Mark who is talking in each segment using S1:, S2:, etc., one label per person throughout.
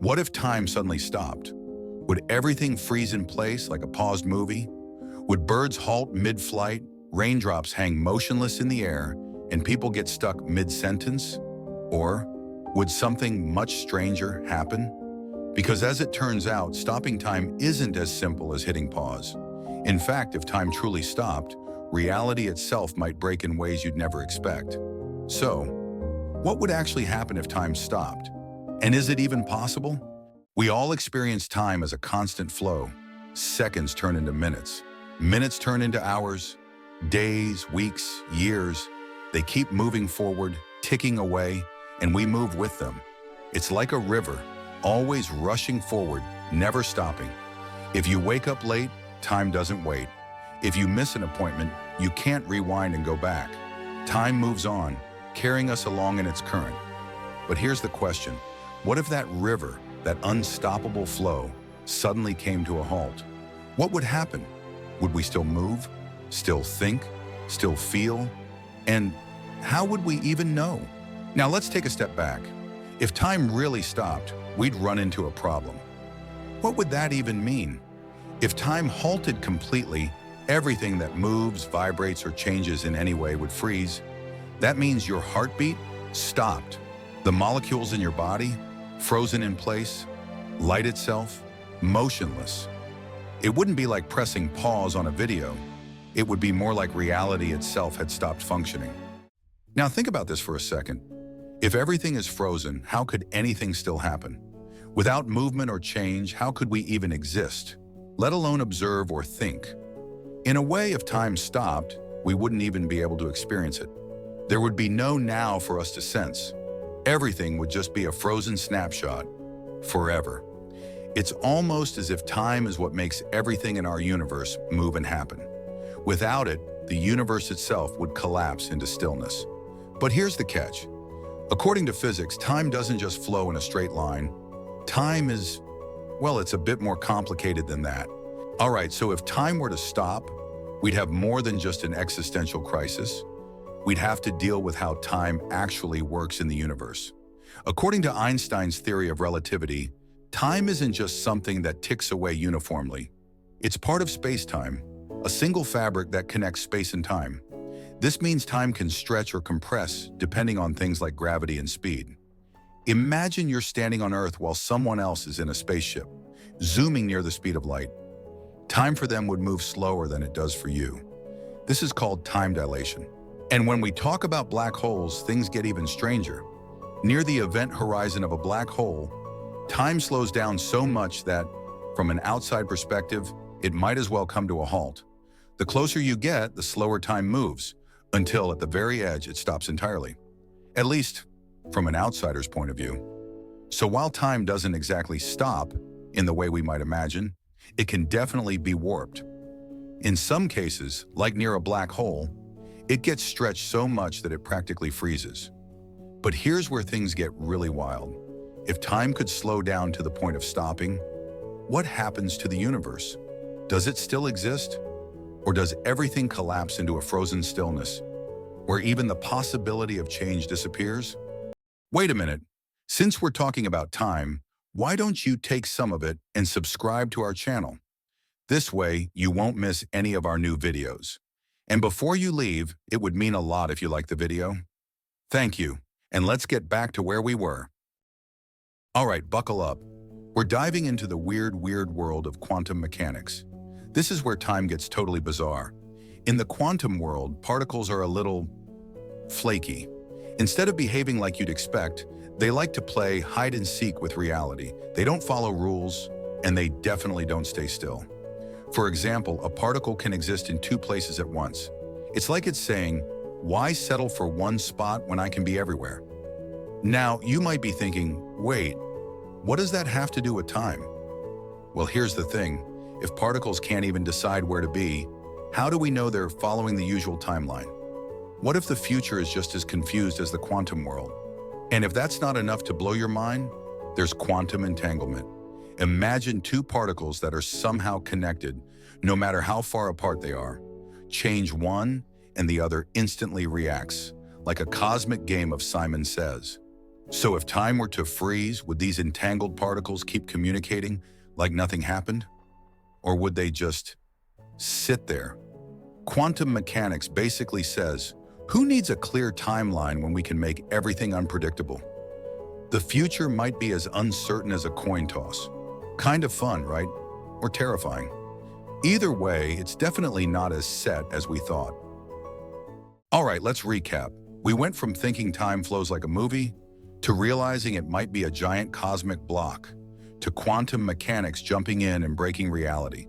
S1: What if time suddenly stopped? Would everything freeze in place like a paused movie? Would birds halt mid-flight, raindrops hang motionless in the air, and people get stuck mid-sentence? Or would something much stranger happen? Because as it turns out, stopping time isn't as simple as hitting pause. In fact, if time truly stopped, reality itself might break in ways you'd never expect. So, what would actually happen if time stopped? And is it even possible? We all experience time as a constant flow. Seconds turn into minutes. Minutes turn into hours. Days, weeks, years. They keep moving forward, ticking away, and we move with them. It's like a river, always rushing forward, never stopping. If you wake up late, time doesn't wait. If you miss an appointment, you can't rewind and go back. Time moves on, carrying us along in its current. But here's the question. What if that river, that unstoppable flow, suddenly came to a halt? What would happen? Would we still move? Still think? Still feel? And how would we even know? Now let's take a step back. If time really stopped, we'd run into a problem. What would that even mean? If time halted completely, everything that moves, vibrates, or changes in any way would freeze. That means your heartbeat stopped. The molecules in your body, frozen in place, light itself, motionless. It wouldn't be like pressing pause on a video. It would be more like reality itself had stopped functioning. Now think about this for a second. If everything is frozen, how could anything still happen? Without movement or change, how could we even exist, let alone observe or think? In a way, if time stopped, we wouldn't even be able to experience it. There would be no now for us to sense. Everything would just be a frozen snapshot, forever. It's almost as if time is what makes everything in our universe move and happen. Without it, the universe itself would collapse into stillness. But here's the catch. According to physics, time doesn't just flow in a straight line. Time is, well, it's a bit more complicated than that. All right, so if time were to stop, we'd have more than just an existential crisis. We'd have to deal with how time actually works in the universe. According to Einstein's theory of relativity, time isn't just something that ticks away uniformly. It's part of space-time, a single fabric that connects space and time. This means time can stretch or compress depending on things like gravity and speed. Imagine you're standing on Earth while someone else is in a spaceship, zooming near the speed of light. Time for them would move slower than it does for you. This is called time dilation. And when we talk about black holes, things get even stranger. Near the event horizon of a black hole, time slows down so much that, from an outside perspective, it might as well come to a halt. The closer you get, the slower time moves, until at the very edge it stops entirely. At least, from an outsider's point of view. So while time doesn't exactly stop, in the way we might imagine, it can definitely be warped. In some cases, like near a black hole, it gets stretched so much that it practically freezes. But here's where things get really wild. If time could slow down to the point of stopping, what happens to the universe? Does it still exist? Or does everything collapse into a frozen stillness, where even the possibility of change disappears? Wait a minute. Since we're talking about time, why don't you take some of it and subscribe to our channel? This way, you won't miss any of our new videos. And before you leave, it would mean a lot if you like the video. Thank you, and let's get back to where we were. All right, buckle up. We're diving into the weird world of quantum mechanics. This is where time gets totally bizarre. In the quantum world, particles are a little flaky. Instead of behaving like you'd expect, they like to play hide and seek with reality. They don't follow rules, and they definitely don't stay still. For example, a particle can exist in two places at once. It's like it's saying, why settle for one spot when I can be everywhere? Now, you might be thinking, wait, what does that have to do with time? Well, here's the thing. If particles can't even decide where to be, how do we know they're following the usual timeline? What if the future is just as confused as the quantum world? And if that's not enough to blow your mind, there's quantum entanglement. Imagine two particles that are somehow connected, no matter how far apart they are. Change one, and the other instantly reacts, like a cosmic game of Simon Says. So if time were to freeze, would these entangled particles keep communicating like nothing happened? Or would they just sit there? Quantum mechanics basically says, who needs a clear timeline when we can make everything unpredictable? The future might be as uncertain as a coin toss. Kind of fun, right? Or terrifying. Either way, it's definitely not as set as we thought. All right, let's recap. We went from thinking time flows like a movie, to realizing it might be a giant cosmic block, to quantum mechanics jumping in and breaking reality.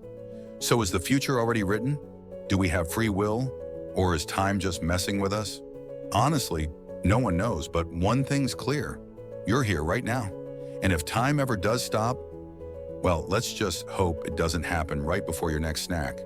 S1: So is the future already written? Do we have free will? Or is time just messing with us? Honestly, no one knows, but one thing's clear. You're here right now. And if time ever does stop, well, let's just hope it doesn't happen right before your next snack.